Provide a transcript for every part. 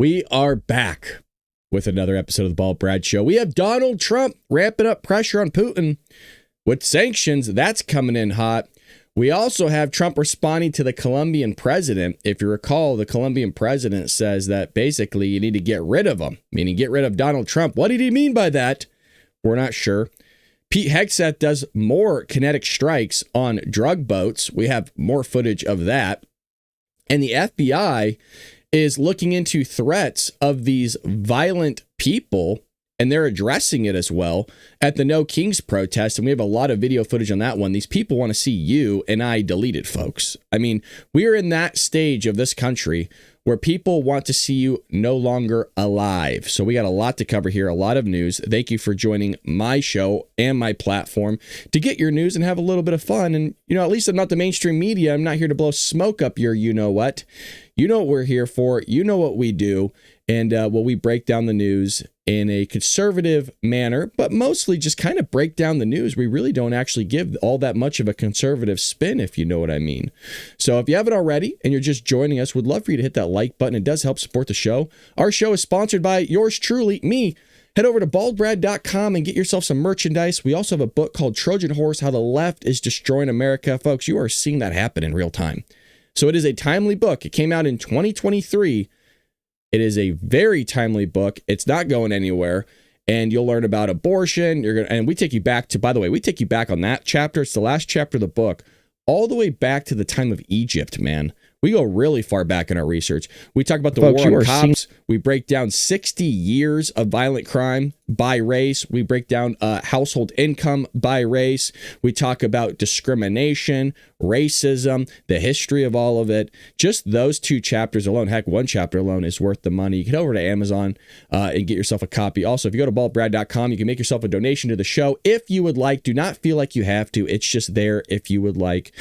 We are back with another episode of the Bald Brad Show. We have Donald Trump ramping up pressure on Putin with sanctions. That's coming in hot. We also have Trump responding to the Colombian president. If you recall, the Colombian president says that basically you need to get rid of him, meaning get rid of Donald Trump. What did he mean by that? We're not sure. Pete Hegseth does more kinetic strikes on drug boats. We have more footage of that. And the FBI is looking into threats of these violent people, and they're addressing it as well at the No Kings protest. And we have a lot of video footage on that one. These people want to see you and I deleted, folks. I mean, we're in that stage of this country where people want to see you no longer alive. So we got a lot to cover here, a lot of news. Thank you for joining my show and my platform to get your news and have a little bit of fun. And, you know, at least I'm not the mainstream media. I'm not here to blow smoke up your you-know-what. You know what we're here for. You know what we do. And we break down the news in a conservative manner, but mostly just kind of break down the news. We really don't actually give all that much of a conservative spin, if you know what I mean. So if you haven't already and you're just joining us, we'd love for you to hit that like button. It does help support the show. Our show is sponsored by yours truly, me. Head over to baldbrad.com and get yourself some merchandise. We also have a book called Trojan Horse, How the Left is Destroying America. Folks, you are seeing that happen in real time. So it is a timely book. It came out in 2023. It is a very timely book. It's not going anywhere. And you'll learn about abortion. And we take you back to, by the way, we take you back on that chapter. It's the last chapter of the book, all the way back to the time of Egypt, man. We go really far back in our research. We talk about the war on cops. We break down 60 years of violent crime by race. We break down household income by race. We talk about discrimination, racism, the history of all of it. Just those two chapters alone, heck, one chapter alone is worth the money. You can head over to Amazon and get yourself a copy. Also, if you go to baldbrad.com, you can make yourself a donation to the show if you would like. Do not feel like you have to. It's just there if you would like.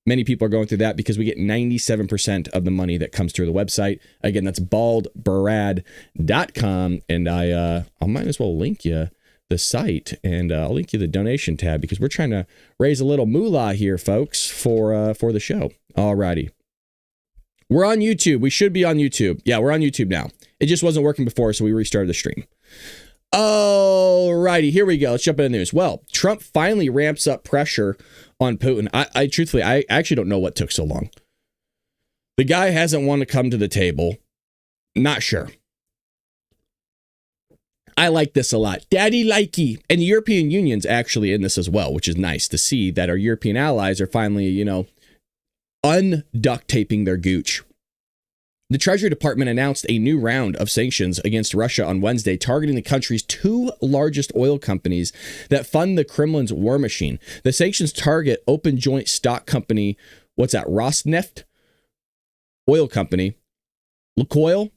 Many people are going through that because we get 97% of the money that comes through the website. Again, that's baldbrad.com. And I might as well link you the site, and I'll link you the donation tab because we're trying to raise a little moolah here, folks, for the show. Alrighty. We're on YouTube. We should be on YouTube. Yeah, we're on YouTube now. It just wasn't working before, so we restarted the stream. Alrighty, here we go. Let's jump into the news. Well, Trump finally ramps up pressure on Putin. I truthfully, I actually don't know what took so long. The guy hasn't wanted to come to the table. Not sure. I like this a lot. Daddy likey. And the European Union's actually in this as well, which is nice to see that our European allies are finally, you know, unduct taping their gooch. The Treasury Department announced a new round of sanctions against Russia on Wednesday, targeting the country's two largest oil companies that fund the Kremlin's war machine. The sanctions target Open Joint Stock Company, Rosneft Oil Company, Lukoil,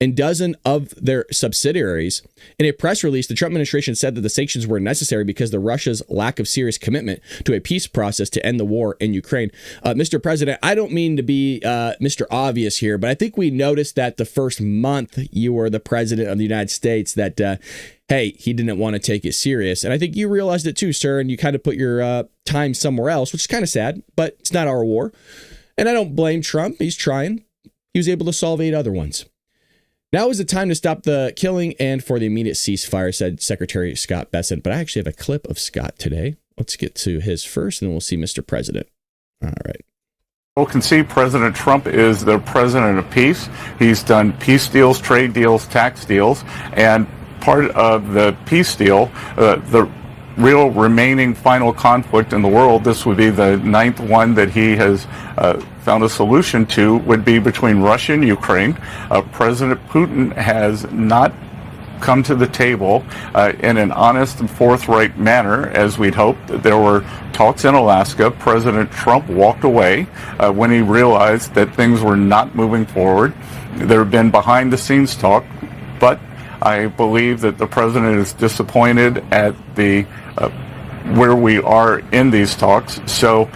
and dozen of their subsidiaries. In a press release, the Trump administration said that the sanctions were necessary because of Russia's lack of serious commitment to a peace process to end the war in Ukraine. Mr. President, I don't mean to be Mr. Obvious here, but I think we noticed that the first month you were the president of the United States that, hey, he didn't want to take it serious. And I think you realized it too, sir, and you kind of put your time somewhere else, which is kind of sad, but it's not our war. And I don't blame Trump. He's trying. He was able to solve 8 other ones. Now is the time to stop the killing and for the immediate ceasefire, said Secretary Scott Bessent. But I actually have a clip of Scott today. Let's get to his first, and then we'll see Mr. President. All right. People can see President Trump is the president of peace. He's done peace deals, trade deals, tax deals, and part of the peace deal, the real remaining final conflict in the world, this would be the 9th one that he has found a solution to, would be between Russia and Ukraine. President Putin has not come to the table in an honest and forthright manner, as we'd hoped. There were talks in Alaska. President Trump walked away when he realized that things were not moving forward. There have been behind-the-scenes talk, but I believe that the president is disappointed at the where we are in these talks. So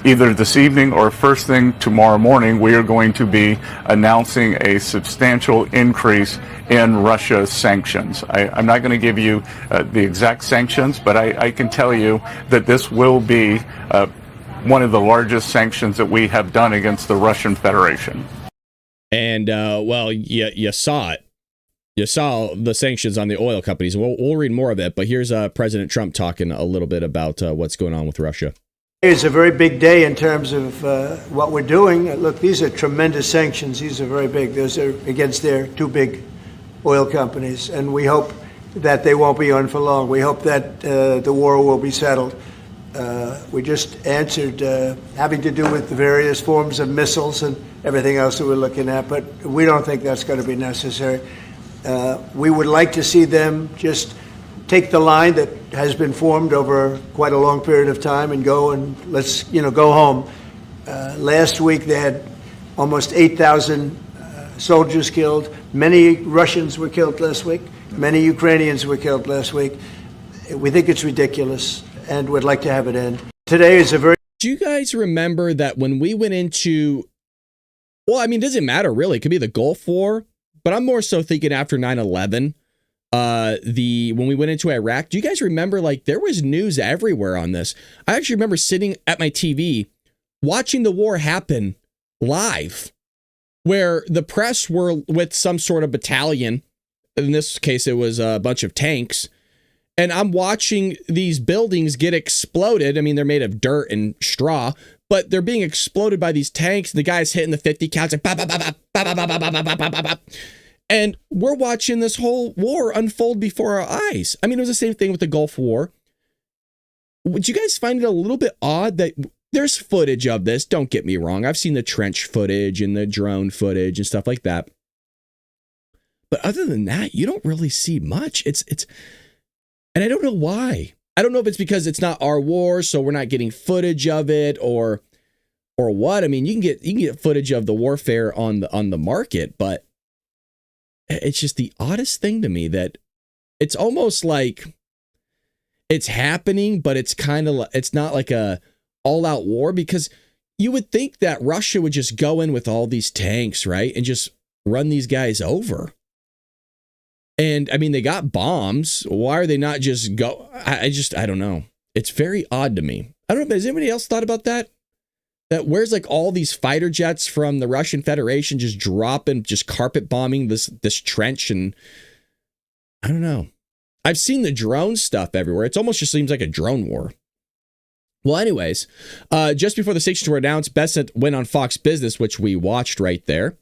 either this evening or first thing tomorrow morning, we are going to be announcing a substantial increase in Russia's sanctions. I'm not going to give you the exact sanctions, but I can tell you that this will be one of the largest sanctions that we have done against the Russian Federation. And, well, you saw it. You saw the sanctions on the oil companies. We'll read more of it, but here's President Trump talking a little bit about what's going on with Russia. It's a very big day in terms of what we're doing. Look, these are tremendous sanctions. These are very big. Those are against their two big oil companies, and we hope that they won't be on for long. We hope that the war will be settled. We just answered having to do with the various forms of missiles and everything else that we're looking at, but we don't think that's going to be necessary. We would like to see them just take the line that has been formed over quite a long period of time and go and let's go home. Last week they had almost 8,000 soldiers killed. Many Russians were killed last week. Many Ukrainians were killed last week. We think it's ridiculous and would like to have it end. Today is a very... Do you guys remember that when we went into... Well, I mean, it doesn't matter really. It could be the Gulf War, but I'm more so thinking after 9/11. When we went into Iraq, do you guys remember, like, there was news everywhere on this? I actually remember sitting at my TV watching the war happen live, where the press were with some sort of battalion. In this case, it was a bunch of tanks. And I'm watching these buildings get exploded. I mean, they're made of dirt and straw, but they're being exploded by these tanks. The guy's hitting the 50 counts. And we're watching this whole war unfold before our eyes. I mean, it was the same thing with the Gulf War. Would you guys find it a little bit odd that there's footage of this? Don't get me wrong. I've seen the trench footage and the drone footage and stuff like that. But other than that, you don't really see much. And I don't know why. I don't know if it's because it's not our war, so we're not getting footage of it, or what. I mean, you can get footage of the warfare on the market, but it's just the oddest thing to me that it's almost like it's happening, but it's not like a all out war, because you would think that Russia would just go in with all these tanks, right? And just run these guys over. And I mean, they got bombs. Why are they not just go? I don't know. It's very odd to me. I don't know. Has anybody else thought about that? That where's like all these fighter jets from the Russian Federation just dropping, just carpet bombing this trench? And I don't know. I've seen the drone stuff everywhere. It almost just seems like a drone war. Well, anyways, just before the sanctions were announced, Bessent went on Fox Business, which we watched right there.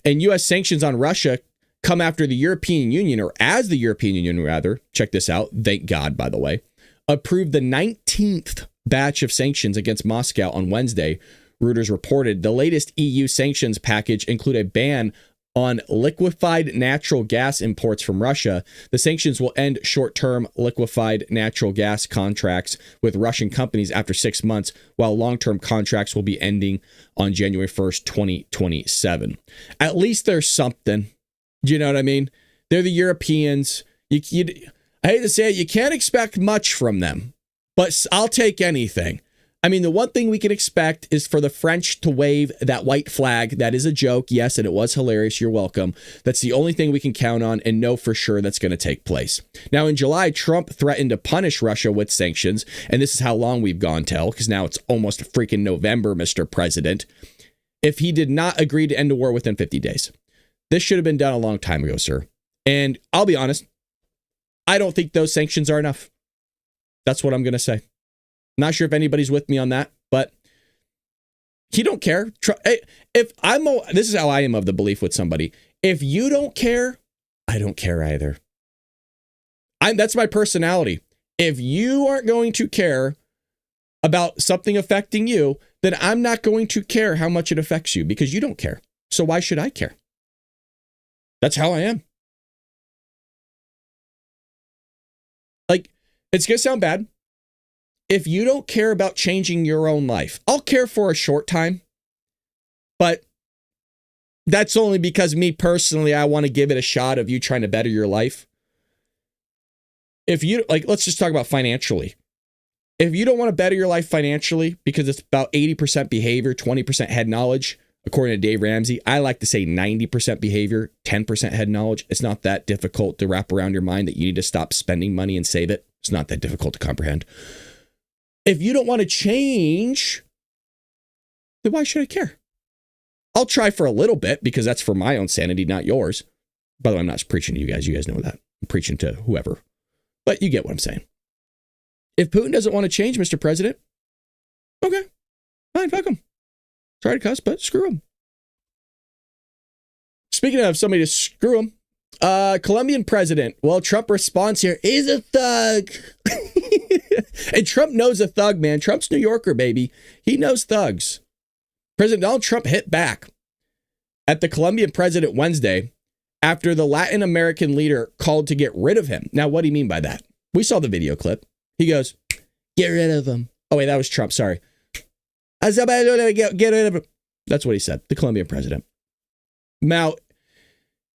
And U.S. sanctions on Russia come after the European Union, or as the European Union, rather, check this out, thank God, by the way, approved the 19th batch of sanctions against Moscow on Wednesday. Reuters reported the latest EU sanctions package include a ban on liquefied natural gas imports from Russia. The sanctions will end short-term liquefied natural gas contracts with Russian companies after 6 months, while long-term contracts will be ending on January 1st, 2027. At least there's something. Do you know what I mean? They're the Europeans. I hate to say it, you can't expect much from them, but I'll take anything. I mean, the one thing we can expect is for the French to wave that white flag. That is a joke, yes, and it was hilarious. You're welcome. That's the only thing we can count on and know for sure that's going to take place. Now, in July, Trump threatened to punish Russia with sanctions, and this is how long we've gone till, because now it's almost freaking November, Mr. President, if he did not agree to end the war within 50 days. This should have been done a long time ago, sir. And I'll be honest, I don't think those sanctions are enough. That's what I'm going to say. Not sure if anybody's with me on that, but he don't care. This is how I am of the belief with somebody. If you don't care, I don't care either. That's my personality. If you aren't going to care about something affecting you, then I'm not going to care how much it affects you, because you don't care. So why should I care? That's how I am. Like, it's going to sound bad. If you don't care about changing your own life, I'll care for a short time, but that's only because me personally, I want to give it a shot of you trying to better your life. If you, like, let's just talk about financially. If you don't want to better your life financially, because it's about 80% behavior, 20% head knowledge, according to Dave Ramsey, I like to say 90% behavior, 10% head knowledge. It's not that difficult to wrap around your mind that you need to stop spending money and save it. It's not that difficult to comprehend. If you don't want to change, then why should I care? I'll try for a little bit because that's for my own sanity, not yours. By the way, I'm not preaching to you guys. You guys know that. I'm preaching to whoever. But you get what I'm saying. If Putin doesn't want to change, Mr. President, okay, fine, fuck him. Sorry to cuss, but screw him. Speaking of somebody to screw him, Colombian president, well, Trump responds here, he's a thug. And Trump knows a thug, man. Trump's New Yorker, baby. He knows thugs. President Donald Trump hit back at the Colombian president Wednesday after the Latin American leader called to get rid of him. Now, what do you mean by that? We saw the video clip. He goes, get rid of him. Oh, wait, that was Trump. Sorry. Get rid of him. That's what he said, the Colombian president. Now,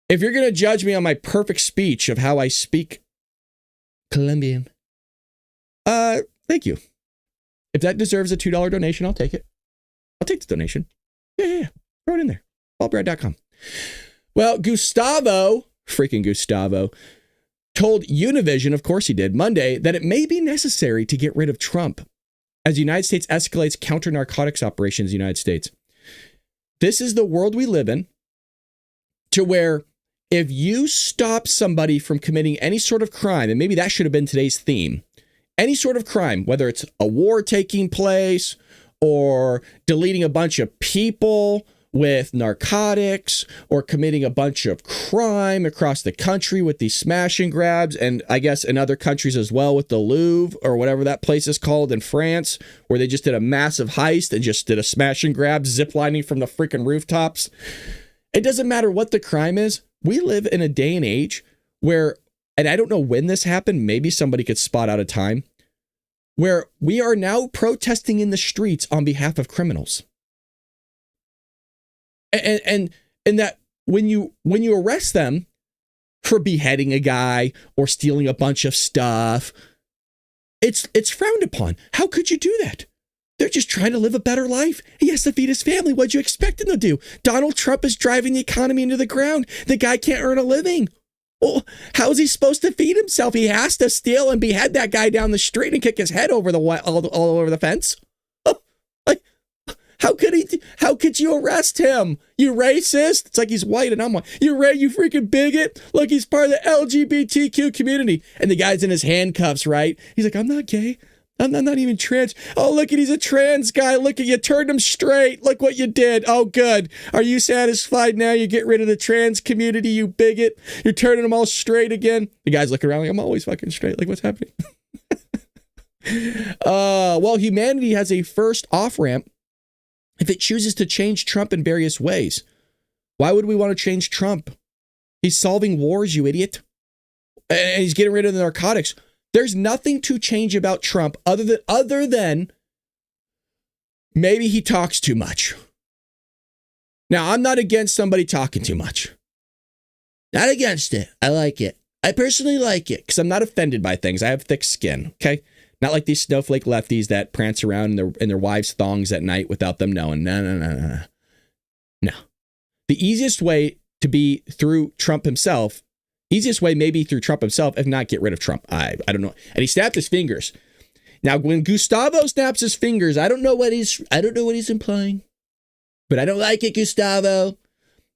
if you're going to judge me on my perfect speech of how I speak Colombian, thank you. If that deserves a $2 donation, I'll take it. I'll take the donation. Yeah. Throw it in there. Ballbread.com. Well, freaking Gustavo, told Univision, of course he did, Monday, that it may be necessary to get rid of Trump as the United States escalates counter-narcotics operations in the United States. This is the world we live in, to where if you stop somebody from committing any sort of crime, and maybe that should have been today's theme, any sort of crime, whether it's a war taking place or deleting a bunch of people with narcotics or committing a bunch of crime across the country with these smash and grabs, and I guess in other countries as well with the Louvre or whatever that place is called in France, where they just did a massive heist and just did a smash and grab ziplining from the freaking rooftops. It doesn't matter what the crime is. We live in a day and age where, and I don't know when this happened, maybe somebody could spot out a time, where we are now protesting in the streets on behalf of criminals. And that when you arrest them for beheading a guy or stealing a bunch of stuff, it's frowned upon. How could you do that? They're just trying to live a better life. He has to feed his family. What'd you expect him to do? Donald Trump is driving the economy into the ground. The guy can't earn a living. Well, how is he supposed to feed himself? He has to steal and behead that guy down the street and kick his head over all over the fence. How could you arrest him? You racist? It's like he's white and I'm white. You freaking bigot. Look, he's part of the LGBTQ community. And the guy's in his handcuffs, right? He's like, I'm not gay. I'm not even trans. Oh, look at, he's a trans guy. Look at, you turned him straight. Look what you did. Oh, good. Are you satisfied now? You get rid of the trans community, you bigot. You're turning them all straight again. The guy's looking around like, I'm always fucking straight. Like, what's happening? Well, humanity has a first off-ramp if it chooses to change Trump in various ways. Why would we want to change Trump? He's solving wars, you idiot. And he's getting rid of the narcotics. There's nothing to change about Trump other than maybe he talks too much. Now, I'm not against somebody talking too much. Not against it. I like it. I personally like it because I'm not offended by things. I have thick skin, okay? Not like these snowflake lefties that prance around in their wives' thongs at night without them knowing. No. The easiest way to be through Trump himself, maybe through Trump himself, if not get rid of Trump. I don't know. And he snapped his fingers. Now, when Gustavo snaps his fingers, I don't know what he's implying, but I don't like it, Gustavo.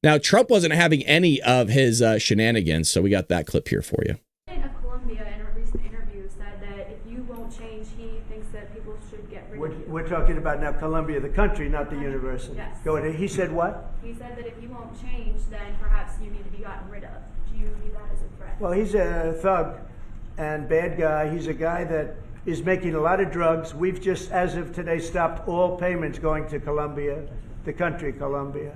Now, Trump wasn't having any of his shenanigans, so we got that clip here for you. Of Colombia, in a recent interview, said that if you won't change, he thinks that people should get rid of you. We're talking about now Colombia, the country, not the university. Yes. Go ahead. He said what? He said that if you won't change, then perhaps you need to be gotten rid of. Do you view that as a threat? Well, he's a thug and bad guy. He's a guy that is making a lot of drugs. We've just, as of today, stopped all payments going to Colombia, the country Colombia.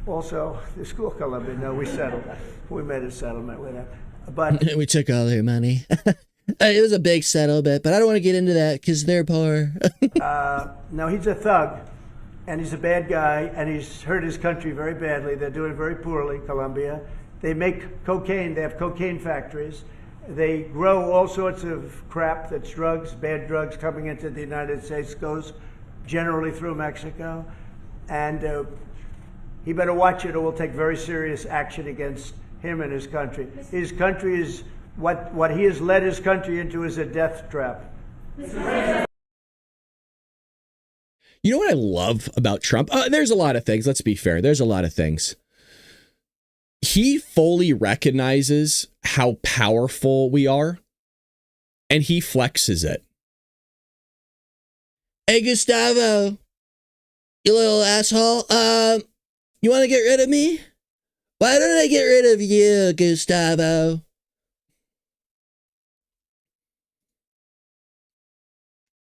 Also, the school Colombia. No, we settled. We made a settlement with them. But we took all their money. It was a big settlement, but I don't want to get into that because they're poor. no, he's a thug, and he's a bad guy, and he's hurt his country very badly. They're doing very poorly, Colombia. They make cocaine. They have cocaine factories. They grow all sorts of crap that's drugs, bad drugs coming into the United States, goes generally through Mexico. And he better watch it or we'll take very serious action against him and his country. His country is, what he has led his country into is a death trap. You know what I love about Trump? There's a lot of things. Let's be fair. There's a lot of things. He fully recognizes how powerful we are, and he flexes it. Hey, Gustavo, you little asshole. You want to get rid of me? Why don't I get rid of you, Gustavo?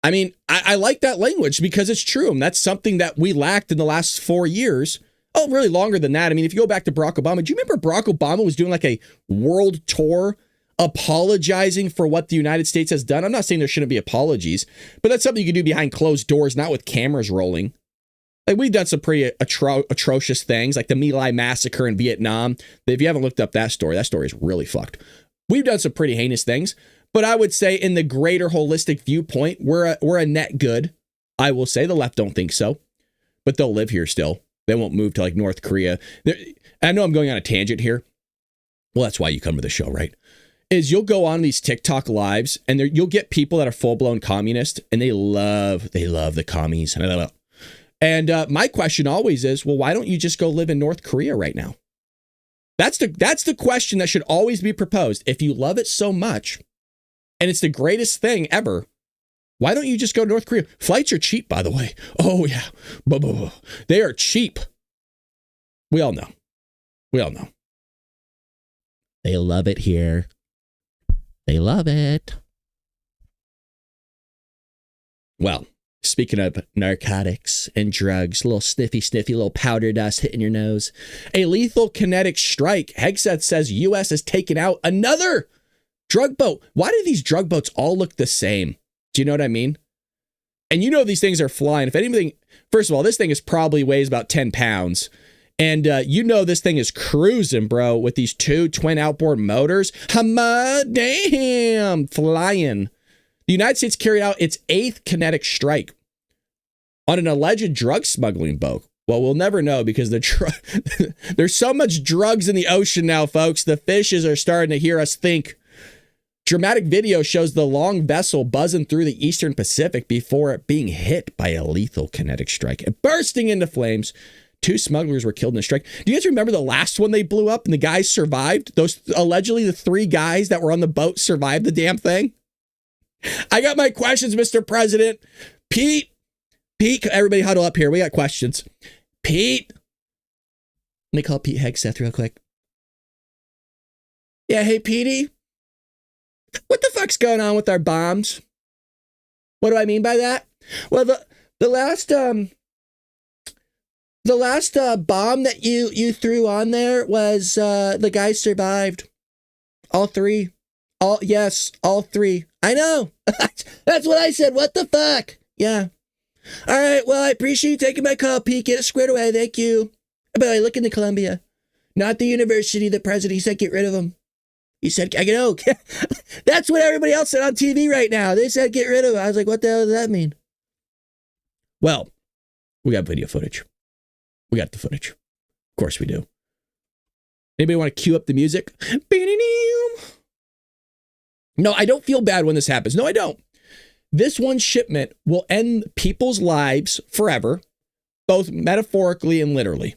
I mean, I like that language because it's true. And that's something that we lacked in the last 4 years. Oh, really longer than that. I mean, if you go back to Barack Obama, do you remember Barack Obama was doing like a world tour apologizing for what the United States has done? I'm not saying there shouldn't be apologies, but that's something you can do behind closed doors, not with cameras rolling. Like, we've done some pretty atrocious things, like the My Lai massacre in Vietnam. If you haven't looked up that story is really fucked. We've done some pretty heinous things, but I would say in the greater holistic viewpoint, we're a net good. I will say the left don't think so, but they'll live here still. They won't move to like North Korea. I know I'm going on a tangent here. Well, that's why you come to the show, right? Is you'll go on these TikTok lives and you'll get people that are full-blown communist and they love the commies. And my question always is, well, why don't you just go live in North Korea right now? That's the question that should always be proposed. If you love it so much and it's the greatest thing ever, why don't you just go to North Korea? Flights are cheap, by the way. Oh, yeah. They are cheap. We all know. They love it here. They love it. Well, speaking of narcotics and drugs, a little sniffy, little powder dust hitting your nose. A lethal kinetic strike. Hegseth says U.S. has taken out another drug boat. Why do these drug boats all look the same? Do you know what I mean? And you know these things are flying. If anything, first of all, this thing is probably weighs about 10 pounds. And you know this thing is cruising, bro, with these 2 twin outboard motors. Damn, flying. The United States carried out its 8th kinetic strike on an alleged drug smuggling boat. Well, we'll never know because there's so much drugs in the ocean now, folks. The fishes are starting to hear us think. Dramatic video shows the long vessel buzzing through the Eastern Pacific before it being hit by a lethal kinetic strike and bursting into flames. 2 smugglers were killed in the strike. Do you guys remember the last one they blew up and the guys survived? Those allegedly the 3 guys that were on the boat survived the damn thing. I got my questions, Mr. President. Pete, everybody huddle up here. We got questions. Pete. Let me call Pete Hegseth real quick. Yeah, hey, Petey. What the fuck's going on with our bombs? What do I mean by that? Well, the last bomb that you threw on there was the guys survived. All 3. All 3. I know. That's what I said. What the fuck? Yeah. All right. Well, I appreciate you taking my call, Pete. Get it squared away. Thank you. By the way, look into Columbia. Not the university, the president. He said get rid of him. He said, I know. That's what everybody else said on TV right now. They said get rid of him. I was like, what the hell does that mean? Well, we got video footage. We got the footage. Of course we do. Anybody want to cue up the music? No, I don't feel bad when this happens. No, I don't. This one shipment will end people's lives forever, both metaphorically and literally.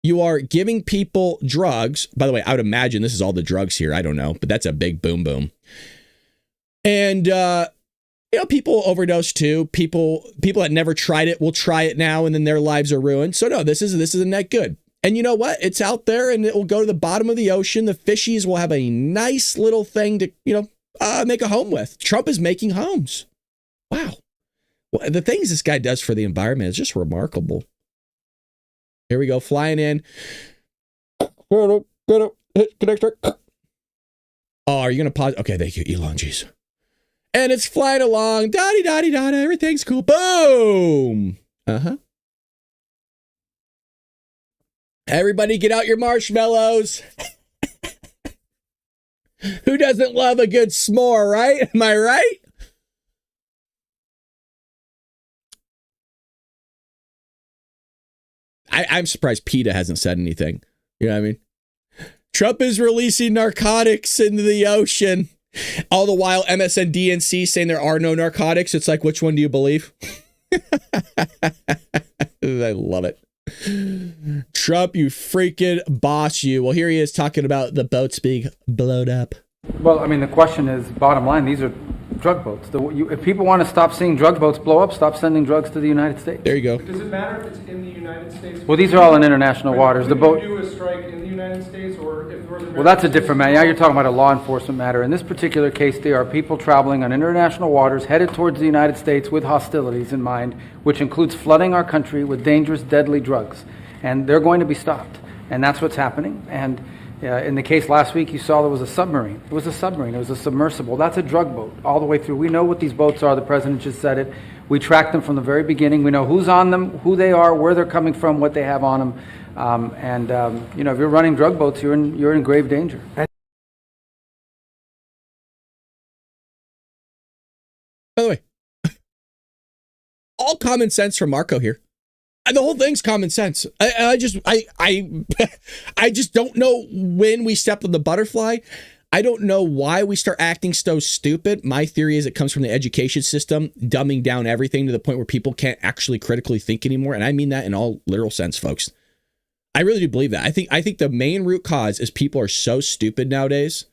You are giving people drugs. By the way, I would imagine this is all the drugs here. I don't know, but that's a big boom boom. And, people overdose too. People that never tried it will try it now and then their lives are ruined. So no, this is a net good. And you know what? It's out there and it will go to the bottom of the ocean. The fishies will have a nice little thing to, make a home with. Trump is making homes. Wow. Well, the things this guy does for the environment is just remarkable. Here we go, flying in. Oh, are you going to pause? Okay, thank you, Elon, jeez. And it's flying along. Da-di-da-di-da-da, everything's cool. Boom. Uh-huh. Everybody get out your marshmallows. Who doesn't love a good s'more, right? Am I right? I'm surprised PETA hasn't said anything. You know what I mean? Trump is releasing narcotics into the ocean. All the while MSNBC saying there are no narcotics. It's like, which one do you believe? I love it. Trump, you freaking boss, you. Well, here he is talking about the boats being blown up. Well, I mean, the question is, bottom line, these are drug boats. If people want to stop seeing drug boats blow up, stop sending drugs to the United States. There you go. Does it matter if it's in the United States? Well, these are all in international waters. The boat. Do a strike in the United States, or if North Well, that's a different matter. Now you're talking about a law enforcement matter. In this particular case, there are people traveling on international waters headed towards the United States with hostilities in mind, which includes flooding our country with dangerous, deadly drugs. And they're going to be stopped. And that's what's happening. And in the case last week, you saw there was a submarine. It was a submarine. It was a submersible. That's a drug boat all the way through. We know what these boats are. The president just said it. We track them from the very beginning. We know who's on them, who they are, where they're coming from, what they have on them. If you're running drug boats, you're in grave danger. By the way, all common sense from Marco here. The whole thing's common sense. I just don't know when we stepped on the butterfly. I don't know why we start acting so stupid. My theory is it comes from the education system, dumbing down everything to the point where people can't actually critically think anymore. And I mean that in all literal sense, folks. I really do believe that. I think the main root cause is people are so stupid nowadays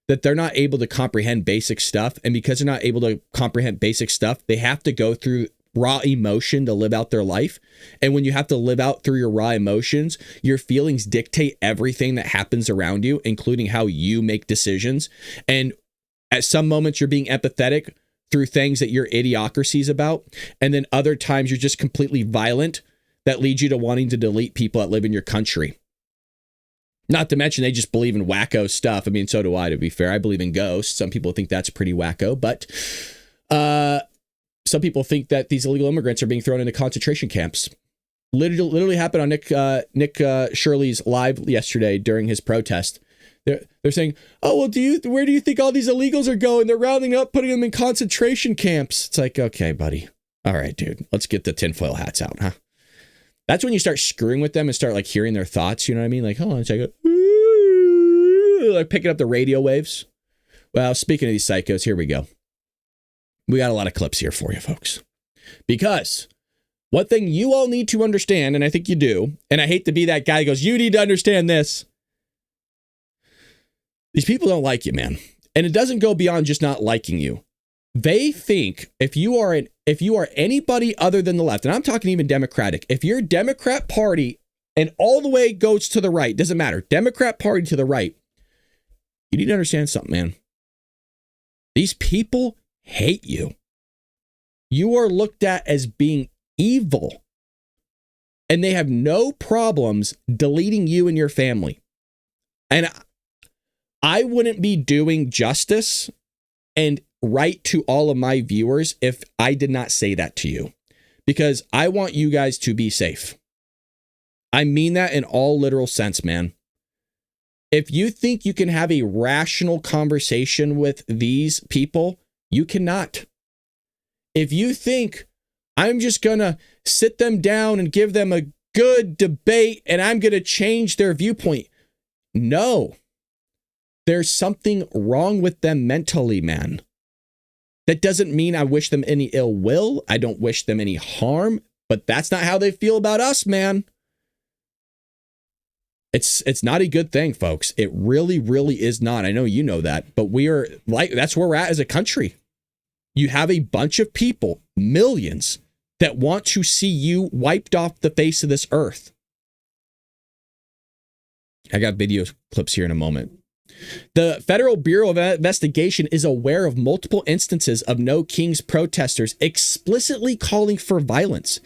that they're not able to comprehend basic stuff. And because they're not able to comprehend basic stuff, they have to go through raw emotion to live out their life. And when you have to live out through your raw emotions, your feelings dictate everything that happens around you, including how you make decisions. And at some moments you're being empathetic through things that you're idiocracies about. And then other times you're just completely violent that leads you to wanting to delete people that live in your country. Not to mention they just believe in wacko stuff. I mean, so do I, to be fair. I believe in ghosts. Some people think that's pretty wacko, but some people think that these illegal immigrants are being thrown into concentration camps. Literally happened on Nick Shirley's live yesterday during his protest. They're saying, "Oh, well, where do you think all these illegals are going? They're rounding up, putting them in concentration camps." It's like, okay, buddy. All right, dude. Let's get the tinfoil hats out, huh? That's when you start screwing with them and start like hearing their thoughts. You know what I mean? Like, hold on a second. Like picking up the radio waves. Well, speaking of these psychos, here we go. We got a lot of clips here for you, folks. Because one thing you all need to understand, and I think you do, and I hate to be that guy who goes, you need to understand this. These people don't like you, man. And it doesn't go beyond just not liking you. They think if you are anybody other than the left, and I'm talking even Democratic, if you're Democrat Party and all the way goes to the right, doesn't matter, Democrat Party to the right, you need to understand something, man. These people hate you. You are looked at as being evil. And they have no problems deleting you and your family. And I wouldn't be doing justice and right to all of my viewers if I did not say that to you. Because I want you guys to be safe. I mean that in all literal sense, man. If you think you can have a rational conversation with these people, you cannot. If you think I'm just going to sit them down and give them a good debate and I'm going to change their viewpoint, no. There's something wrong with them mentally, man. That doesn't mean I wish them any ill will. I don't wish them any harm, but that's not how they feel about us, man. It's not a good thing, folks. It really, really is not. I know you know that, but that's where we're at as a country. You have a bunch of people, millions, that want to see you wiped off the face of this earth. I got video clips here in a moment. The Federal Bureau of Investigation is aware of multiple instances of No Kings protesters explicitly calling for violence.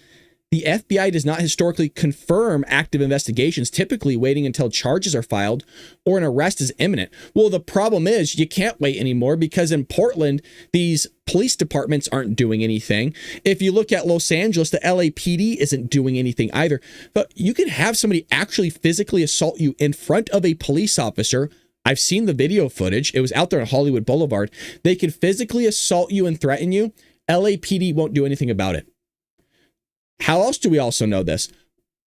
The FBI does not historically confirm active investigations, typically waiting until charges are filed or an arrest is imminent. Well, the problem is you can't wait anymore because in Portland, these police departments aren't doing anything. If you look at Los Angeles, the LAPD isn't doing anything either. But you can have somebody actually physically assault you in front of a police officer. I've seen the video footage. It was out there on Hollywood Boulevard. They can physically assault you and threaten you. LAPD won't do anything about it. How else do we also know this?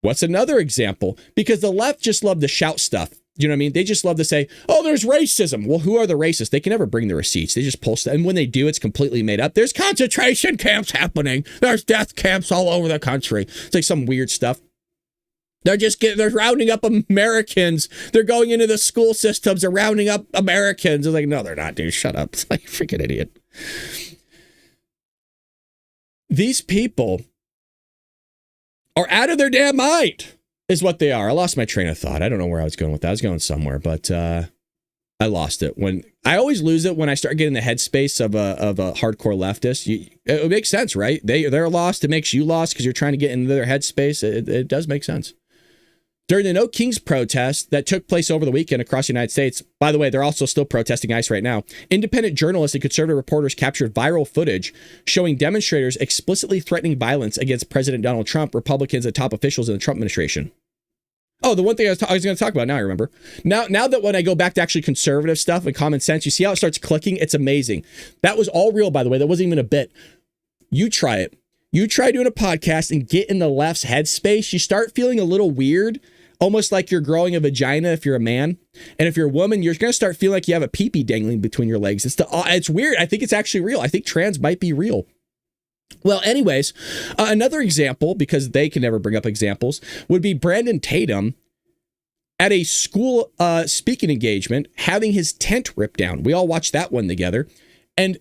What's another example? Because the left just love to shout stuff. You know what I mean? They just love to say, oh, there's racism. Well, who are the racists? They can never bring the receipts. They just post it. And when they do, it's completely made up. There's concentration camps happening. There's death camps all over the country. It's like some weird stuff. They're rounding up Americans. They're going into the school systems. They're rounding up Americans. It's like, no, they're not, dude. Shut up. It's like, freaking idiot. These people are out of their damn mind, is what they are. I lost my train of thought. I don't know where I was going with that. I was going somewhere, but I lost it. When I always lose it when I start getting the headspace of a hardcore leftist. It makes sense, right? They're lost. It makes you lost because you're trying to get into their headspace. It does make sense. During the No Kings protest that took place over the weekend across the United States, by the way, they're also still protesting ICE right now, independent journalists and conservative reporters captured viral footage showing demonstrators explicitly threatening violence against President Donald Trump, Republicans, and top officials in the Trump administration. Oh, the one thing I was going to talk about, now I remember. Now that when I go back to actually conservative stuff and common sense, you see how it starts clicking? It's amazing. That was all real, by the way. That wasn't even a bit. You try it. You try doing a podcast and get in the left's headspace. You start feeling a little weird. Almost like you're growing a vagina if you're a man. And if you're a woman, you're going to start feeling like you have a pee-pee dangling between your legs. It's weird. I think it's actually real. I think trans might be real. Well, anyways, another example, because they can never bring up examples, would be Brandon Tatum at a school speaking engagement having his tent ripped down. We all watched that one together. And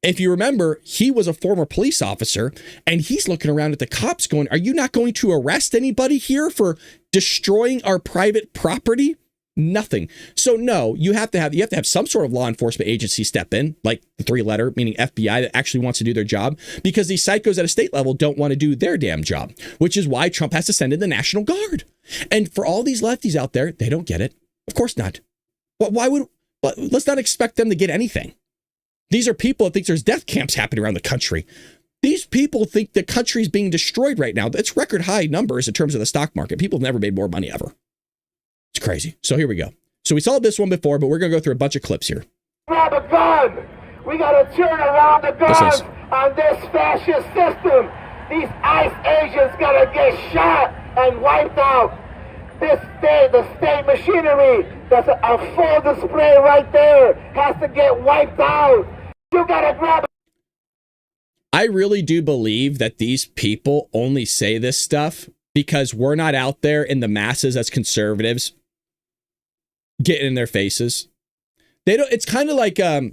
if you remember, he was a former police officer, and he's looking around at the cops going, are you not going to arrest anybody here for destroying our private property? Nothing. So no, you have to have some sort of law enforcement agency step in, like the 3-letter, meaning FBI, that actually wants to do their job, because these psychos at a state level don't want to do their damn job, which is why Trump has to send in the National Guard. And for all these lefties out there, they don't get it. Of course not. Let's not expect them to get anything. These are people that think there's death camps happening around the country. These people think the country's being destroyed right now. That's record high numbers in terms of the stock market. People have never made more money ever. It's crazy. So here we go. So we saw this one before, but we're going to go through a bunch of clips here. Grab a gun. We got to turn around the guns on this fascist system. These ICE agents got to get shot and wiped out. The state machinery, that's a full display right there, has to get wiped out. You got to grab. I really do believe that these people only say this stuff because we're not out there in the masses as conservatives getting in their faces. They don't. It's kind of like, do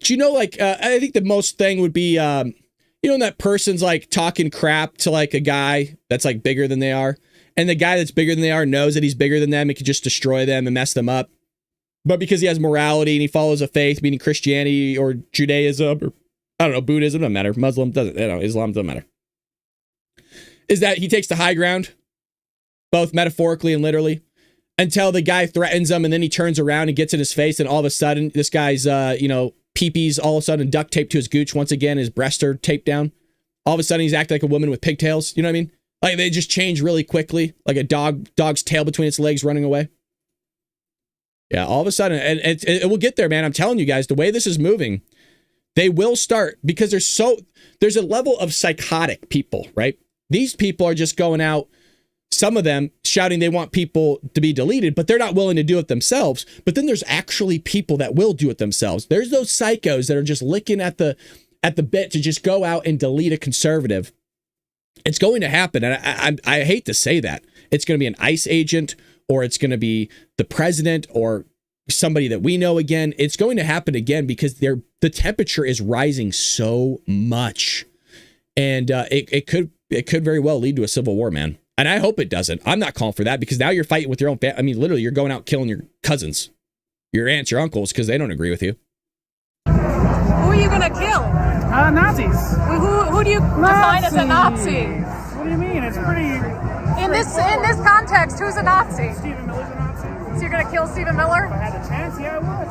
you know, like, I think the most thing would be, when that person's like talking crap to like a guy that's like bigger than they are. And the guy that's bigger than they are knows that he's bigger than them and can just destroy them and mess them up. But because he has morality and he follows a faith, meaning Christianity or Judaism or, I don't know, Buddhism, doesn't matter. Muslim doesn't, Islam doesn't matter. Is that he takes the high ground, both metaphorically and literally, until the guy threatens him and then he turns around and gets in his face and all of a sudden this guy's, peepees all of a sudden duct taped to his gooch once again, his breasts are taped down. All of a sudden he's acting like a woman with pigtails. You know what I mean? Like they just change really quickly, like a dog's tail between its legs running away. Yeah, all of a sudden, and it will get there, man. I'm telling you guys, the way this is moving, they will start, because there's a level of psychotic people, right? These people are just going out, some of them shouting they want people to be deleted, but they're not willing to do it themselves. But then there's actually people that will do it themselves. There's those psychos that are just licking at the bit to just go out and delete a conservative. It's going to happen. And I hate to say that. It's going to be an ICE agent, or it's going to be the president or somebody that we know again. It's going to happen again because the temperature is rising so much. And it could very well lead to a civil war, man. And I hope it doesn't. I'm not calling for that, because now you're fighting with your own family. I mean, literally, you're going out killing your cousins, your aunts, your uncles, because they don't agree with you. Who are you going to kill? Nazis. Who do you define as a Nazi? What do you mean? It's pretty. In this context, who's a Nazi? Stephen Miller's a Nazi. So you're going to kill Stephen Miller? If I had the chance, yeah, I would.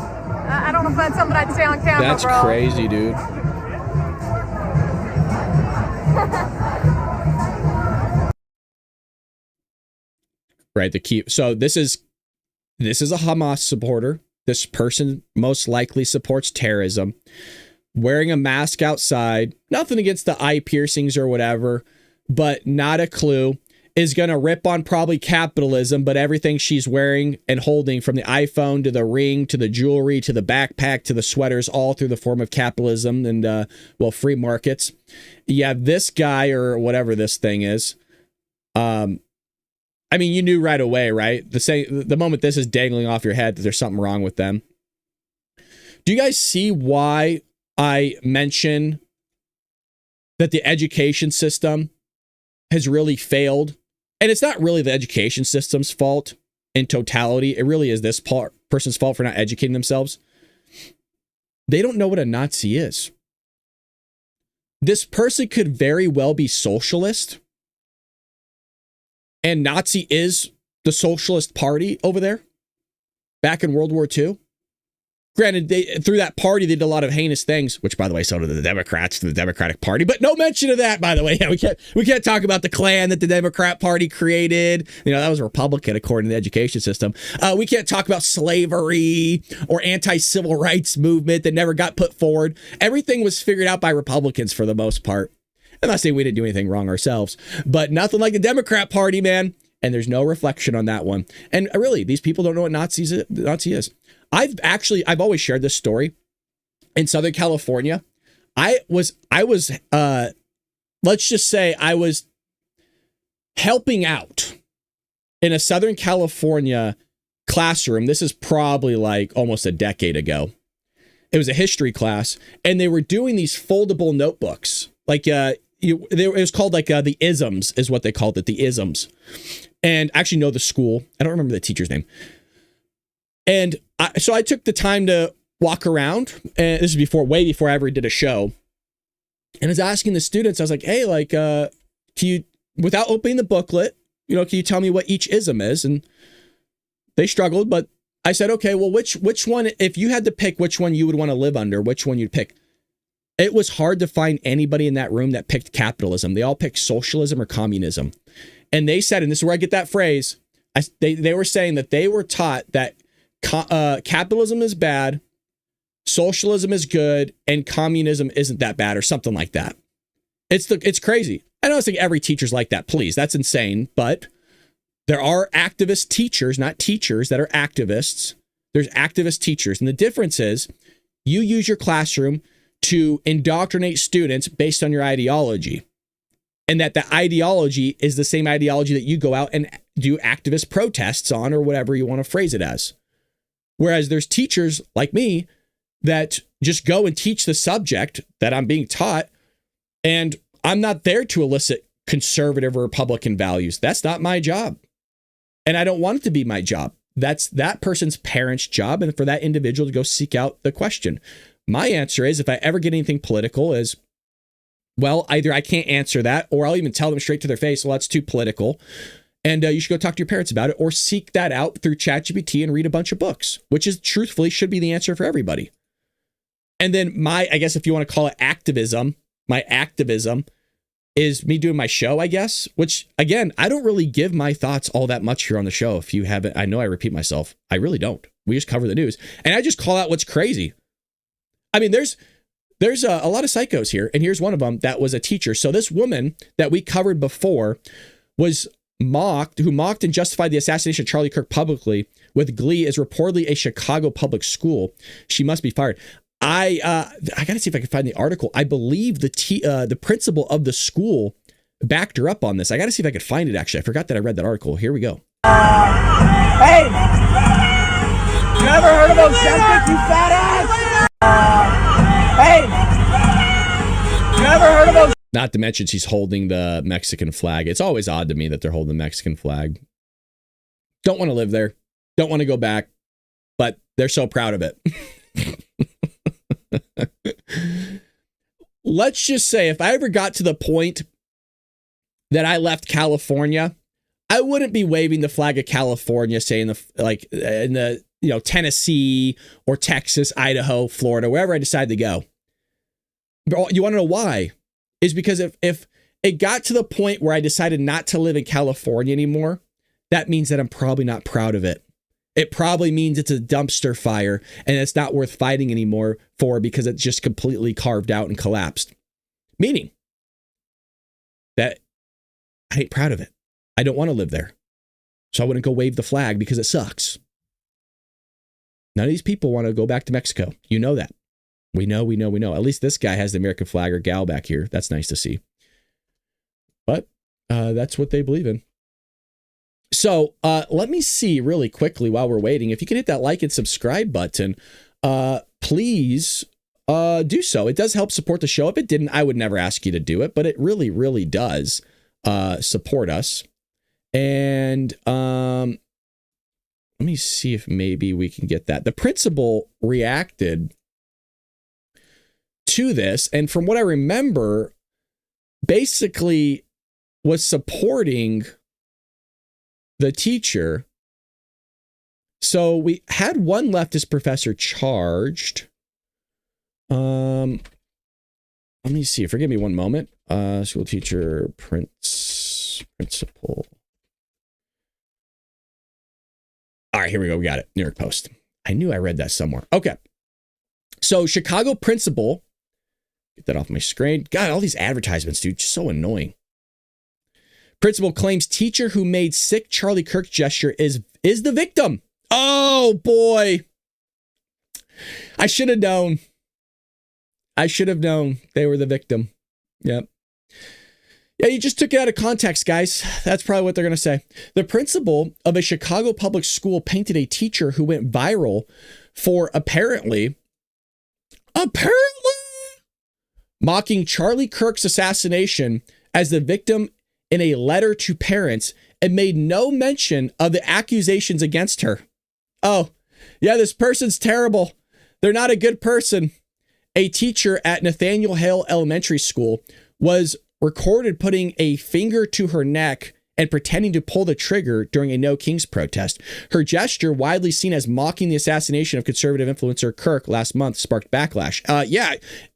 I don't know if that's something I'd say on camera, That's bro. crazy, dude. Right, the key. So this is a Hamas supporter. This person most likely supports terrorism. Wearing a mask outside. Nothing against the eye piercings or whatever, but not a clue. is going to rip on probably capitalism, but everything she's wearing and holding, from the iPhone to the ring to the jewelry to the backpack to the sweaters, all through the form of capitalism and, free markets. You have this guy, or whatever this thing is. I mean, you knew right away, right? The moment this is dangling off your head, that there's something wrong with them. Do you guys see why I mention that the education system has really failed? And it's not really the education system's fault in totality. It really is this person's fault for not educating themselves. They don't know what a Nazi is. This person could very well be socialist. And Nazi is the Socialist Party over there back in World War II. Granted, through that party, they did a lot of heinous things, which, by the way, so did the Democrats to the Democratic Party. But no mention of that, by the way. Yeah, we can't talk about the Klan that the Democrat Party created. That was Republican, according to the education system. We can't talk about slavery or anti-civil rights movement that never got put forward. Everything was figured out by Republicans for the most part. I'm not saying we didn't do anything wrong ourselves, but nothing like the Democrat Party, man. And there's no reflection on that one. And really, these people don't know what Nazi is. I've always shared this story. In Southern California, I was let's just say I was helping out in a Southern California classroom. This is probably like almost a decade ago. It was a history class, and they were doing these foldable notebooks. Like it was called like the isms is what they called it, the isms. And I actually know the school. I don't remember the teacher's name. And so I took the time to walk around, and this is way before I ever did a show. And I was asking the students, I was like, hey, like, can you, without opening the booklet, can you tell me what each ism is? And they struggled, but I said, okay, well, which one, if you had to pick which one you would want to live under, which one you'd pick? It was hard to find anybody in that room that picked capitalism. They all picked socialism or communism. And they said, and this is where I get that phrase, they were saying that they were taught that capitalism is bad, socialism is good, and communism isn't that bad, or something like that. It's crazy. I don't think every teacher's like that. Please, that's insane. But there are activist teachers, not teachers, that are activists. There's activist teachers. And the difference is you use your classroom to indoctrinate students based on your ideology. And that the ideology is the same ideology that you go out and do activist protests on, or whatever you want to phrase it as. Whereas there's teachers like me that just go and teach the subject that I'm being taught, and I'm not there to elicit conservative or Republican values. That's not my job. And I don't want it to be my job. That's that person's parents' job, and for that individual to go seek out the question. My answer is, if I ever get anything political, is, well, either I can't answer that, or I'll even tell them straight to their face, well, that's too political, and you should go talk to your parents about it, or seek that out through ChatGPT and read a bunch of books, which is truthfully should be the answer for everybody. And then I guess if you want to call it activism, my activism is me doing my show, I guess, which, again, I don't really give my thoughts all that much here on the show. If you haven't, I know I repeat myself. I really don't. We just cover the news, and I just call out what's crazy. I mean, there's a lot of psychos here, and here's one of them that was a teacher. So this woman that we covered before was mocked and justified the assassination of Charlie Kirk publicly with glee, is reportedly a Chicago public school. She must be fired. I got to see if I can find the article. I believe the principal of the school backed her up on this. I got to see if I could find it, actually. I forgot that I read that article. Here we go. Hey! You ever heard of Ozempic, you fat ass? Hey! You ever heard of Ozempic? Not to mention she's holding the Mexican flag. It's always odd to me that they're holding the Mexican flag. Don't want to live there. Don't want to go back. But they're so proud of it. Let's just say if I ever got to the point that I left California, I wouldn't be waving the flag of California, saying in the Tennessee or Texas, Idaho, Florida, wherever I decide to go. You want to know why? Is because if it got to the point where I decided not to live in California anymore, that means that I'm probably not proud of it. It probably means it's a dumpster fire and it's not worth fighting anymore for, because it's just completely carved out and collapsed. Meaning that I ain't proud of it. I don't want to live there. So I wouldn't go wave the flag because it sucks. None of these people want to go back to Mexico. You know that. We know. At least this guy has the American flag or gal back here. That's nice to see. But that's what they believe in. So let me see really quickly while we're waiting. If you can hit that like and subscribe button, please do so. It does help support the show. If it didn't, I would never ask you to do it, but it really, really does support us. And let me see if maybe we can get that. The principal reacted to this, and from what I remember, basically was supporting the teacher. So we had one leftist professor charged. Let me see. Forgive me one moment. School teacher, principal. All right, here we go. We got it. New York Post. I knew I read that somewhere. Okay. So Chicago principal, get that off my screen. God, all these advertisements, dude, just so annoying. Principal claims teacher who made sick Charlie Kirk gesture is the victim. Oh, boy. I should have known. They were the victim. Yep. Yeah, you just took it out of context, guys. That's probably what they're going to say. The principal of a Chicago public school painted a teacher who went viral for apparently mocking Charlie Kirk's assassination as the victim in a letter to parents and made no mention of the accusations against her. Oh, yeah, this person's terrible. They're not a good person. A teacher at Nathaniel Hale Elementary School was recorded putting a finger to her neck and pretending to pull the trigger during a No Kings protest. Her gesture, widely seen as mocking the assassination of conservative influencer Kirk last month, sparked backlash.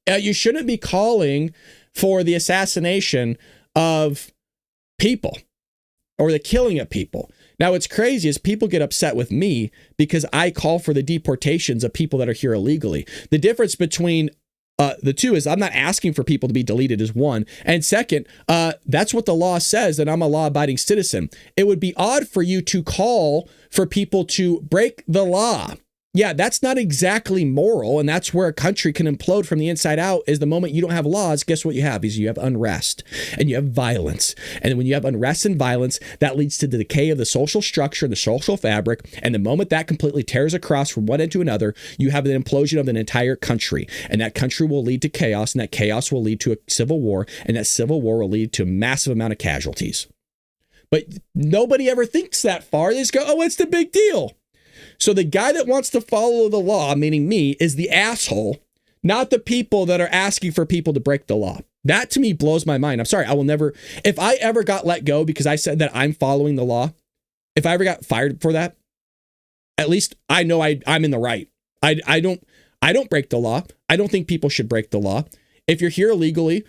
You shouldn't be calling for the assassination of people or the killing of people. Now, what's crazy is people get upset with me because I call for the deportations of people that are here illegally. The difference between the two is I'm not asking for people to be deleted is one. And second, that's what the law says, and I'm a law-abiding citizen. It would be odd for you to call for people to break the law. Yeah, that's not exactly moral, and that's where a country can implode from the inside out is the moment you don't have laws, guess what you have? Is you have unrest and you have violence. And when you have unrest and violence, that leads to the decay of the social structure and the social fabric. And the moment that completely tears across from one end to another, you have an implosion of an entire country. And that country will lead to chaos, and that chaos will lead to a civil war, and that civil war will lead to a massive amount of casualties. But nobody ever thinks that far. They just go, oh, what's the big deal? So the guy that wants to follow the law, meaning me, is the asshole, not the people that are asking for people to break the law. That to me blows my mind. I'm sorry. I will never, if I ever got let go because I said that I'm following the law, if I ever got fired for that, at least I know I'm in the right. I don't break the law. I don't think people should break the law. If you're here illegally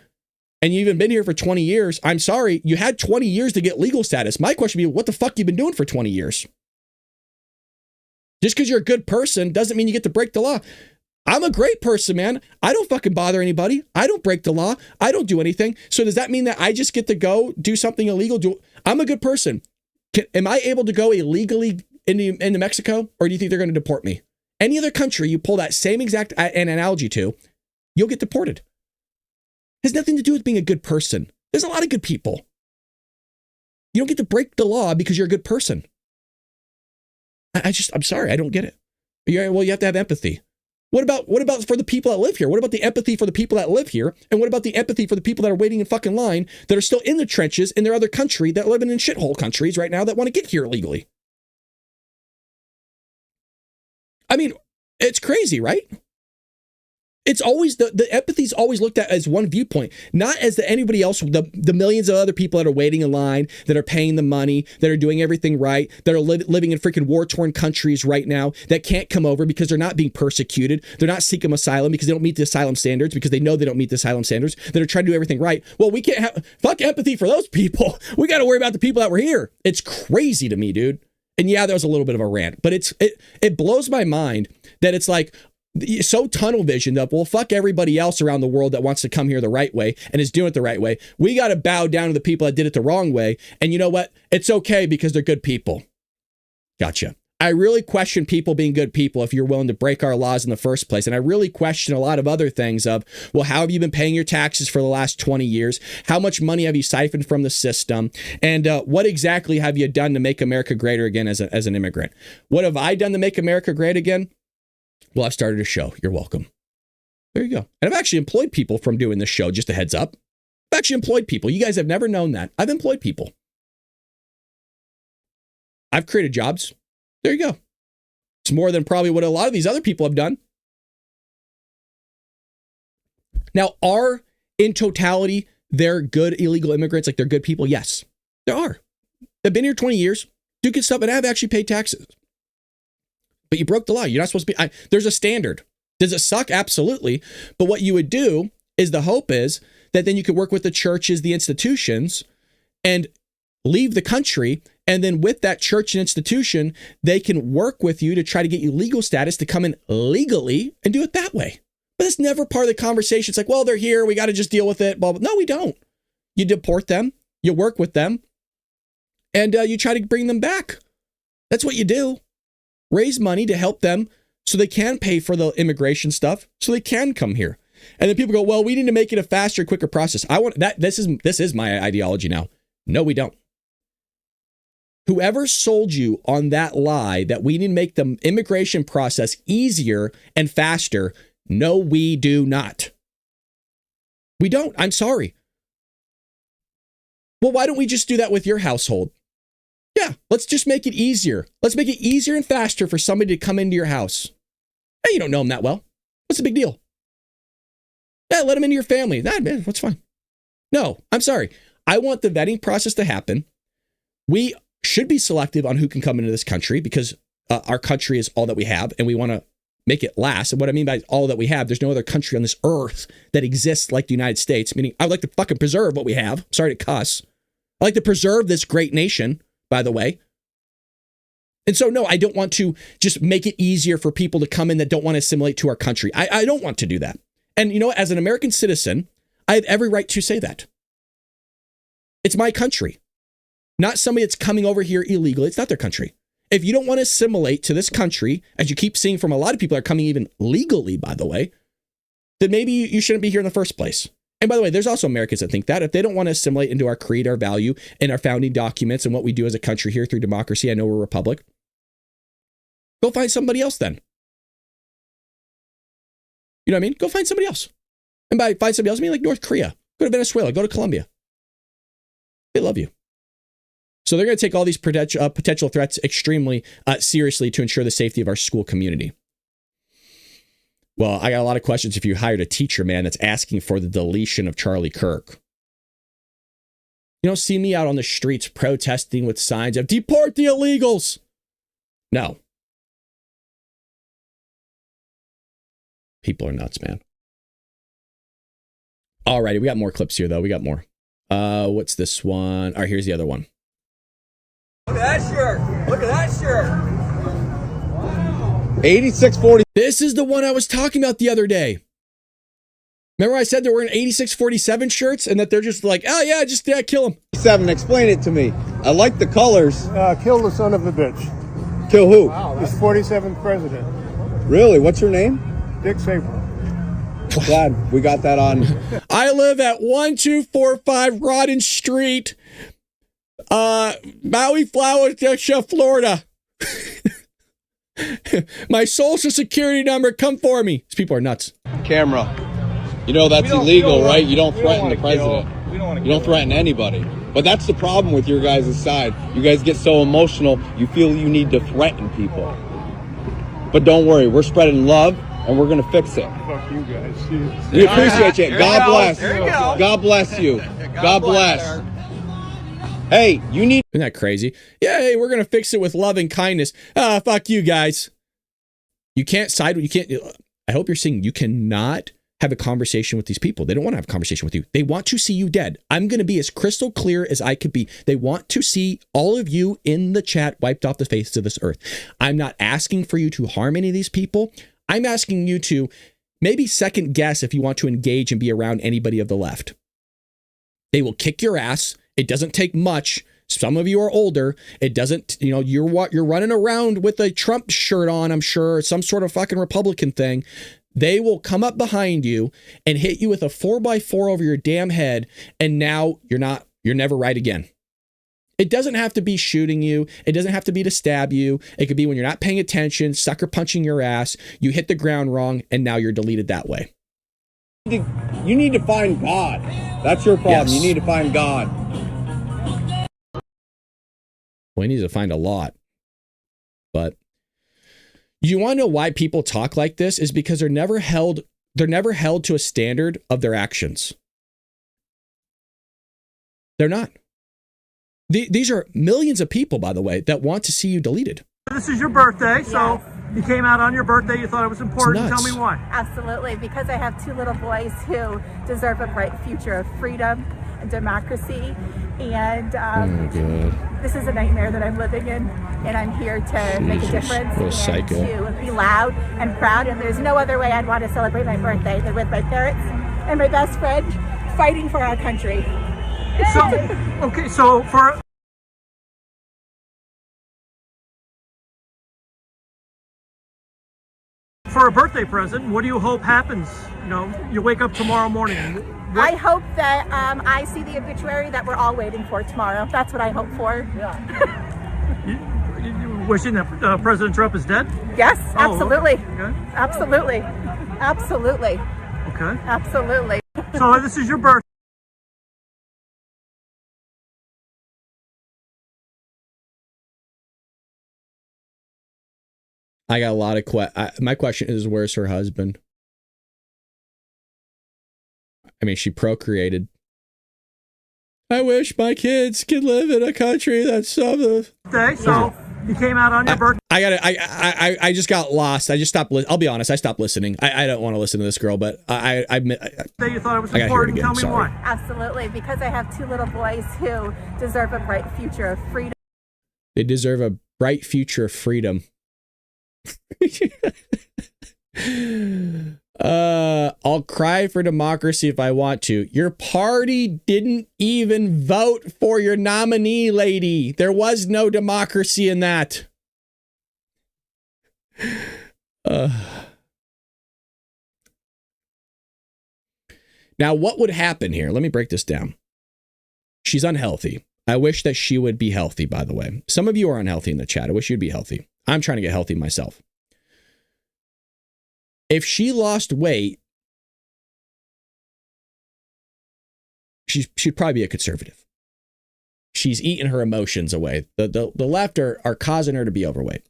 and you've even been here for 20 years, I'm sorry. You had 20 years to get legal status. My question would be, what the fuck you been doing for 20 years? Just because you're a good person doesn't mean you get to break the law. I'm a great person, man. I don't fucking bother anybody. I don't break the law. I don't do anything. So does that mean that I just get to go do something illegal? I'm a good person. Am I able to go illegally into Mexico? Or do you think they're going to deport me? Any other country you pull that same exact an analogy to, you'll get deported. It has nothing to do with being a good person. There's a lot of good people. You don't get to break the law because you're a good person. I'm sorry, I don't get it. Well, you have to have empathy. What about for the people that live here? What about the empathy for the people that live here? And what about the empathy for the people that are waiting in fucking line that are still in the trenches in their other country that live in shithole countries right now that want to get here illegally? I mean, it's crazy, right? It's always the empathy's always looked at as one viewpoint, not as anybody else, the millions of other people that are waiting in line, that are paying the money, that are doing everything right, that are living in freaking war-torn countries right now, that can't come over because they're not being persecuted. They're not seeking asylum because they don't meet the asylum standards, because they know they don't meet the asylum standards, that are trying to do everything right. Well, we can't have fuck empathy for those people. We got to worry about the people that were here. It's crazy to me, dude. And yeah, there was a little bit of a rant, but it blows my mind that it's like, so tunnel visioned up, well, fuck everybody else around the world that wants to come here the right way and is doing it the right way. We got to bow down to the people that did it the wrong way. And you know what? It's okay because they're good people. Gotcha. I really question people being good people if you're willing to break our laws in the first place. And I really question a lot of other things of, well, how have you been paying your taxes for the last 20 years? How much money have you siphoned from the system? And what exactly have you done to make America greater again as an immigrant? What have I done to make America great again? Well, I've started a show. You're welcome. There you go. And I've actually employed people from doing this show, just a heads up. I've actually employed people. You guys have never known that. I've employed people. I've created jobs. There you go. It's more than probably what a lot of these other people have done. Now, are in totality they're good illegal immigrants? Like they're good people? Yes, there are. They've been here 20 years, do good stuff, and have actually paid taxes. But you broke the law. You're not supposed to be. There's a standard. Does it suck? Absolutely. But what you would do is the hope is that then you could work with the churches, the institutions, and leave the country. And then with that church and institution, they can work with you to try to get you legal status to come in legally and do it that way. But it's never part of the conversation. It's like, well, they're here. We got to just deal with it. Blah, blah. No, we don't. You deport them. You work with them. And you try to bring them back. That's what you do. Raise money to help them so they can pay for the immigration stuff so they can come here. And then people go, well, we need to make it a faster, quicker process. I want that. This is my ideology now. No, we don't. Whoever sold you on that lie that we need to make the immigration process easier and faster, no, we do not. We don't. I'm sorry. Well, why don't we just do that with your household? Yeah, let's just make it easier. Let's make it easier and faster for somebody to come into your house. Hey, you don't know them that well. What's the big deal? Yeah, let them into your family. That's fine. No, I'm sorry. I want the vetting process to happen. We should be selective on who can come into this country because our country is all that we have and we want to make it last. And what I mean by all that we have, there's no other country on this earth that exists like the United States, meaning I would like to fucking preserve what we have. Sorry to cuss. I like to preserve this great nation, by the way. And so, no, I don't want to just make it easier for people to come in that don't want to assimilate to our country. I don't want to do that. And, you know, as an American citizen, I have every right to say that. It's my country. Not somebody that's coming over here illegally. It's not their country. If you don't want to assimilate to this country, as you keep seeing from a lot of people that are coming even legally, by the way, then maybe you shouldn't be here in the first place. And by the way, there's also Americans that think that if they don't want to assimilate into our creed, our value, and our founding documents and what we do as a country here through democracy, I know we're a republic, go find somebody else then. You know what I mean? Go find somebody else. And by find somebody else, I mean like North Korea. Go to Venezuela. Go to Colombia. They love you. So they're going to take all these potential threats extremely seriously to ensure the safety of our school community. Well, I got a lot of questions if you hired a teacher, man, that's asking for the deletion of Charlie Kirk. You don't see me out on the streets protesting with signs of deport the illegals. No. People are nuts, man. All righty, we got more clips here, though. We got more. What's this one? All right, here's the other one. Look at that shirt. Look at that shirt. Wow. 8640. This is the one I was talking about the other day. Remember I said they're wearing 8647 shirts and that they're just like, oh yeah, just kill them. 7, explain it to me. I like the colors. Kill the son of a bitch. Kill who? Wow, he's 47th president. Really? What's your name? Dick Saber. Glad we got that on. I live at 1245 Rodden Street, Maui Flower, Florida. My social security number, come for me. These people are nuts. Camera. You know that's illegal, right? You don't threaten the president. You don't threaten anybody. But that's the problem with your guys' side. You guys get so emotional, you feel you need to threaten people. But don't worry, we're spreading love, and we're going to fix it. Fuck you guys. We appreciate you. God bless. God bless you. God bless. Hey, you need... Isn't that crazy? Yeah, hey, we're going to fix it with love and kindness. Fuck you guys. You can't side... You can't... I hope you're seeing you cannot have a conversation with these people. They don't want to have a conversation with you. They want to see you dead. I'm going to be as crystal clear as I could be. They want to see all of you in the chat wiped off the face of this earth. I'm not asking for you to harm any of these people. I'm asking you to maybe second guess if you want to engage and be around anybody of the left. They will kick your ass. It doesn't take much. Some of you are older. It doesn't, you're running around with a Trump shirt on, I'm sure, some sort of fucking Republican thing. They will come up behind you and hit you with a 4x4 over your damn head. And now you're never right again. It doesn't have to be shooting you. It doesn't have to be to stab you. It could be when you're not paying attention, sucker punching your ass. You hit the ground wrong and now you're deleted that way. You need to find God. That's your problem. Yes. You need to find God. Well, he needs to find a lot. But you want to know why people talk like this is because they're never held to a standard of their actions. They're not. These are millions of people, by the way, that want to see you deleted. This is your birthday, so you came out on your birthday. You thought it was important. Tell me why. Absolutely, because I have two little boys who deserve a bright future of freedom and democracy. And this is a nightmare that I'm living in, and I'm here to make a difference and to be loud and proud. And there's no other way I'd want to celebrate my birthday than with my parents and my best friend fighting for our country. So for a birthday present, what do you hope happens? You wake up tomorrow morning. I hope that I see the obituary that we're all waiting for tomorrow. That's what I hope for. You wishing that President Trump is dead? Yes, absolutely. Okay. Absolutely. Absolutely. Okay. Absolutely. So this is your birthday. I got a lot of my question is, where's her husband? I mean, she procreated. I wish my kids could live in a country that's so. So you came out on your birthday. I just got lost. I just stopped. I'll be honest. I stopped listening. I don't want to listen to this girl, but You thought it was I gotta hear it important. again. Tell me why. Absolutely, because I have two little boys who deserve a bright future of freedom. They deserve a bright future of freedom. I'll cry for democracy if I want to. Your party didn't even vote for your nominee, lady. There was no democracy in that. Now, what would happen here? Let me break this down. She's unhealthy. I wish that she would be healthy, by the way. Some of you are unhealthy in the chat. I wish you'd be healthy. I'm trying to get healthy myself. If she lost weight, she'd probably be a conservative. She's eating her emotions away. The left are causing her to be overweight.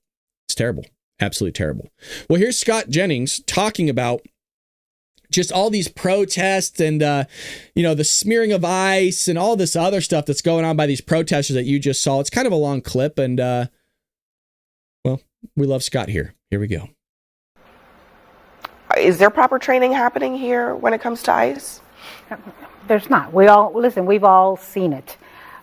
It's terrible. Absolutely terrible. Well, here's Scott Jennings talking about just all these protests and, the smearing of ice and all this other stuff that's going on by these protesters that you just saw. It's kind of a long clip. And, well, we love Scott here. Here we go. Is there proper training happening here when it comes to ICE? There's not. We've all seen it.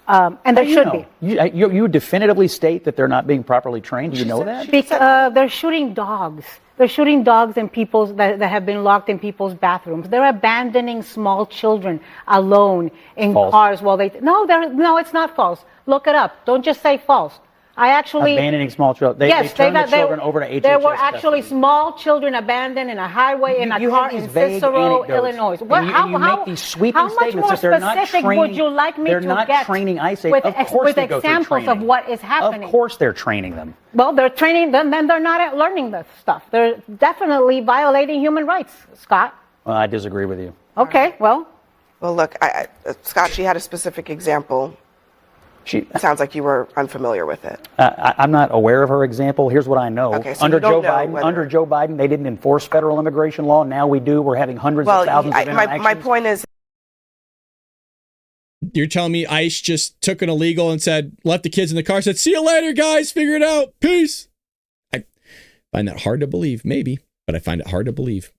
And there should be. You definitively state that they're not being properly trained. Do you know that? Because they're shooting dogs. They're shooting dogs in people's that have been locked in people's bathrooms. They're abandoning small children alone in cars while they. No, it's not false. Look it up. Don't just say false. I actually abandoning small children. They turned the children over to HHS. There were actually small children abandoned in a highway in a car in Cicero, Illinois. You make these sweeping statements that they're not training. Would you like me they're to not get training ICE with examples of what is happening? Of course, they're training them. Well, they're training them. Then they're not learning the stuff. They're definitely violating human rights, Scott. Well, I disagree with you. Okay. Well, look, Scott. She had a specific example. It sounds like you were unfamiliar with it. I'm not aware of her example. Here's what I know. Okay, so under Joe Biden, they didn't enforce federal immigration law. Now we do. We're having hundreds of thousands of interactions. My point is, you're telling me ICE just took an illegal and left the kids in the car, said, "See you later, guys. Figure it out. Peace." I find that hard to believe. Maybe, but I find it hard to believe.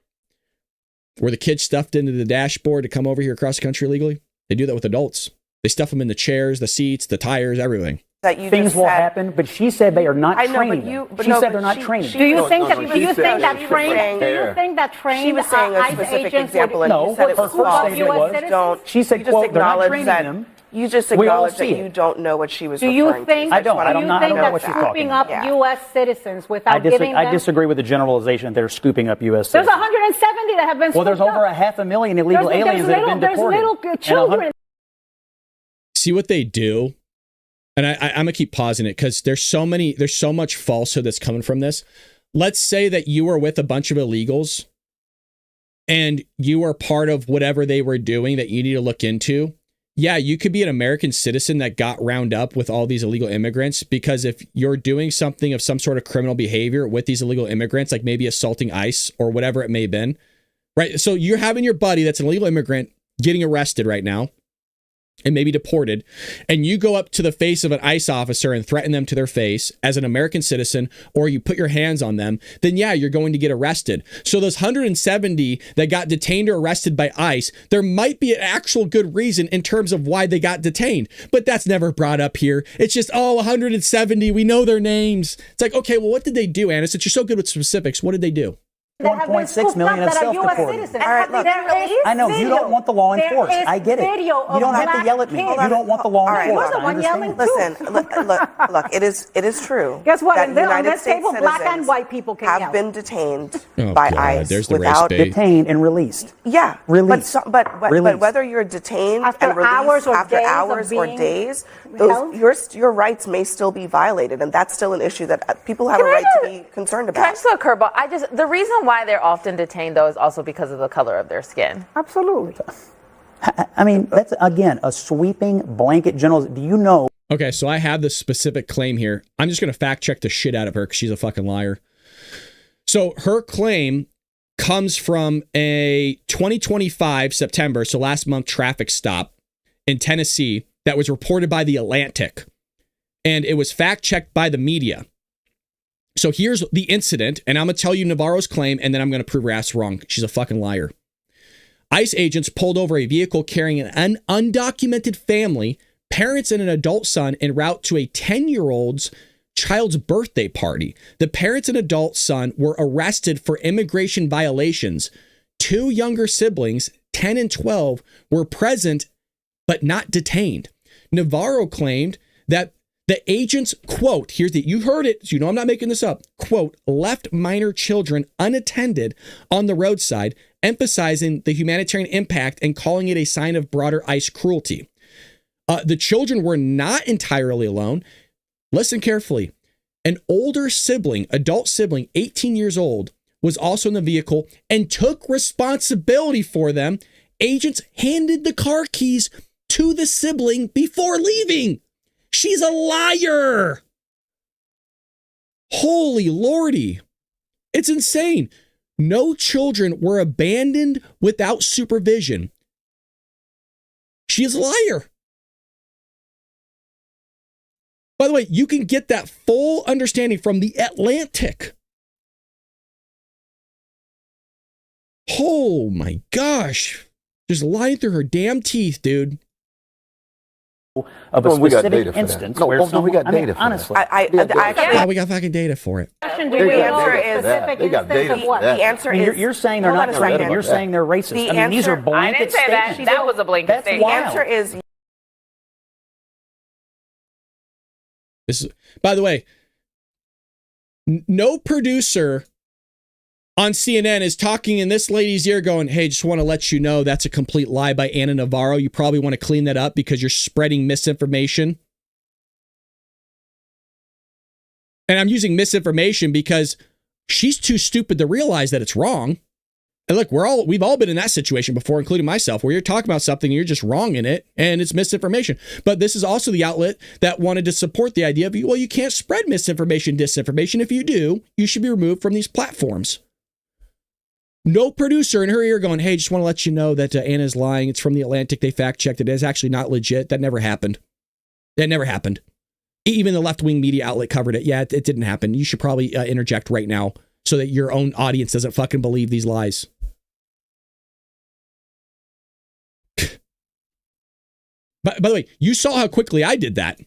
Were the kids stuffed into the dashboard to come over here across the country illegally? They do that with adults. They stuff them in the chairs, the seats, the tires, everything. that you things just will said. happen, but she said they are not I know, training but you. them. But She no, said they're but not she- training. she- Do you no, think no, that? no, Do she you said think that she was trained? saying- Do you think that trained She was saying a ICE specific agents example, would? and you said it her was first false. statement was, Don't. she said, You just quote, they're not acknowledged training that. them. You just We all acknowledged that see you it. don't know what she was Do you referring think? to. I don't. I Do don't you know. I think don't know that what she's scooping talking up about. U.S. citizens without giving I them? disagree with the generalization that they're scooping up U.S. There's citizens. 170 that have been. Well, there's scooped over up. 500,000 illegal aliens that have been deported. There's little children. See what they do? And I'm going to keep pausing it because there's so much falsehood that's coming from this. Let's say that you were with a bunch of illegals and you are part of whatever they were doing that you need to look into. Yeah, you could be an American citizen that got round up with all these illegal immigrants, because if you're doing something of some sort of criminal behavior with these illegal immigrants, like maybe assaulting ICE or whatever it may have been, right? So you're having your buddy that's an illegal immigrant getting arrested right now and maybe deported, and you go up to the face of an ICE officer and threaten them to their face as an American citizen, or you put your hands on them, then yeah, you're going to get arrested. So those 170 that got detained or arrested by ICE, there might be an actual good reason in terms of why they got detained, but that's never brought up here. It's just, 170, we know their names. It's like, okay, well, what did they do, Anna? Since you're so good with specifics, what did they do? 1.6 million have self-deported. I know, you don't want the law enforced. I get it. You don't have to yell at me. You don't want the law enforced. I understand. Listen, look, it is true. Guess what? That On United this States table, black citizens and white people can have yell. been detained Oh, by God, ICE there's the race without bait. Detained and released. Yeah, Released. But Released. whether you're detained After and released hours or after days of hours or being days, held? your rights may still be violated, and that's still an issue that people have a right to be concerned Can I about. just throw a curveball? The reason why they're often detained, though, is also because of the color of their skin. Absolutely. I mean, that's, again, a sweeping blanket general. Do you know? Okay, so I have this specific claim here. I'm just going to fact check the shit out of her because she's a fucking liar. So her claim comes from a 2025 September, so last month, traffic stop in Tennessee that was reported by The Atlantic. And it was fact checked by the media. So here's the incident, and I'm going to tell you Navarro's claim, and then I'm going to prove her ass wrong. She's a fucking liar. ICE agents pulled over a vehicle carrying an undocumented family, parents and an adult son, en route to a 10-year-old's child's birthday party. The parents and adult son were arrested for immigration violations. Two younger siblings, 10 and 12, were present but not detained. Navarro claimed that the agents, quote, you heard it, so you know I'm not making this up, quote, left minor children unattended on the roadside, emphasizing the humanitarian impact and calling it a sign of broader ICE cruelty. The children were not entirely alone. Listen carefully. An older sibling, adult sibling, 18 years old, was also in the vehicle and took responsibility for them. Agents handed the car keys to the sibling before leaving. She's a liar. Holy lordy. It's insane. No children were abandoned without supervision. She is a liar. By the way, you can get that full understanding from The Atlantic. Oh my gosh. Just lying through her damn teeth, dude. Of a we got specific data for that. instance No, where no, we got I mean, data for honestly, Yeah, we got fucking data for it. The answer is They got data for that. The answer I mean, is you're saying they're hold not on a second. credible. You're saying they're racist. The I mean, these are answer- I didn't blanket say that. statements. That was a blanket That's statement. The wild. answer is This is, by the way, no producer on CNN is talking in this lady's ear going, hey, just want to let you know that's a complete lie by Anna Navarro. You probably want to clean that up because you're spreading misinformation. And I'm using misinformation because she's too stupid to realize that it's wrong. And look, we've all been in that situation before, including myself, where you're talking about something and you're just wrong in it and it's misinformation. But this is also the outlet that wanted to support the idea of, well, you can't spread misinformation, disinformation. If you do, you should be removed from these platforms. No producer in her ear going, hey, just want to let you know that Anna's lying. It's from The Atlantic. They fact checked it. It's actually not legit. That never happened. That never happened. Even the left-wing media outlet covered it. Yeah, it didn't happen. You should probably interject right now so that your own audience doesn't fucking believe these lies. By the way, you saw how quickly I did that.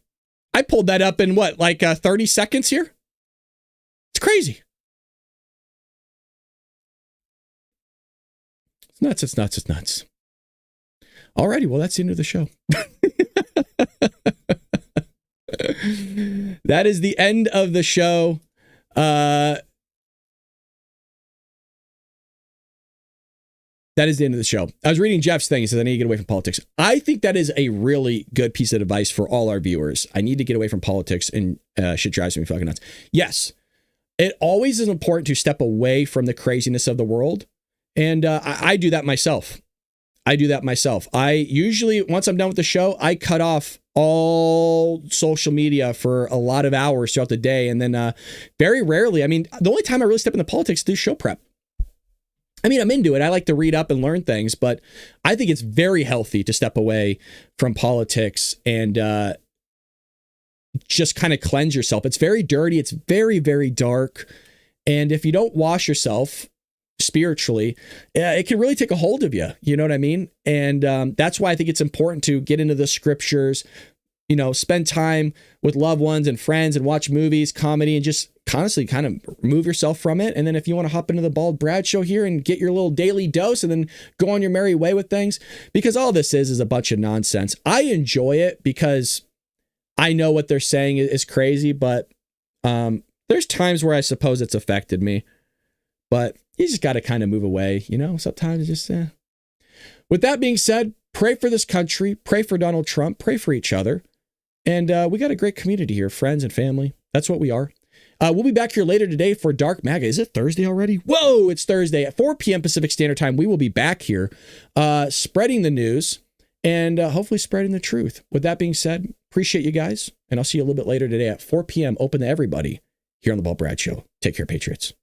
I pulled that up in what, like 30 seconds here? It's crazy. It's nuts, it's nuts, it's nuts. Alrighty, well, that's the end of the show. That is the end of the show. That is the end of the show. I was reading Jeff's thing. He says, I need to get away from politics. I think that is a really good piece of advice for all our viewers. I need to get away from politics, and shit drives me fucking nuts. Yes, it always is important to step away from the craziness of the world. And I do that myself. I usually, once I'm done with the show, I cut off all social media for a lot of hours throughout the day. And then very rarely, I mean, the only time I really step into politics is through show prep. I mean, I'm into it. I like to read up and learn things, but I think it's very healthy to step away from politics and just kind of cleanse yourself. It's very dirty. It's very, very dark. And if you don't wash yourself spiritually, it can really take a hold of you. You know what I mean? And that's why I think it's important to get into the scriptures, you know, spend time with loved ones and friends and watch movies, comedy, and just constantly kind of remove yourself from it. And then if you want to hop into the Bald Brad Show here and get your little daily dose and then go on your merry way with things, because all this is a bunch of nonsense. I enjoy it because I know what they're saying is crazy, but there's times where I suppose it's affected me. But you just got to kind of move away, you know, sometimes just. With that being said, pray for this country, pray for Donald Trump, pray for each other. And we got a great community here, friends and family. That's what we are. We'll be back here later today for Dark MAGA. Is it Thursday already? Whoa, it's Thursday at 4 p.m. Pacific Standard Time. We will be back here spreading the news and hopefully spreading the truth. With that being said, appreciate you guys. And I'll see you a little bit later today at 4 p.m. Open to everybody here on the Bald Brad Show. Take care, Patriots.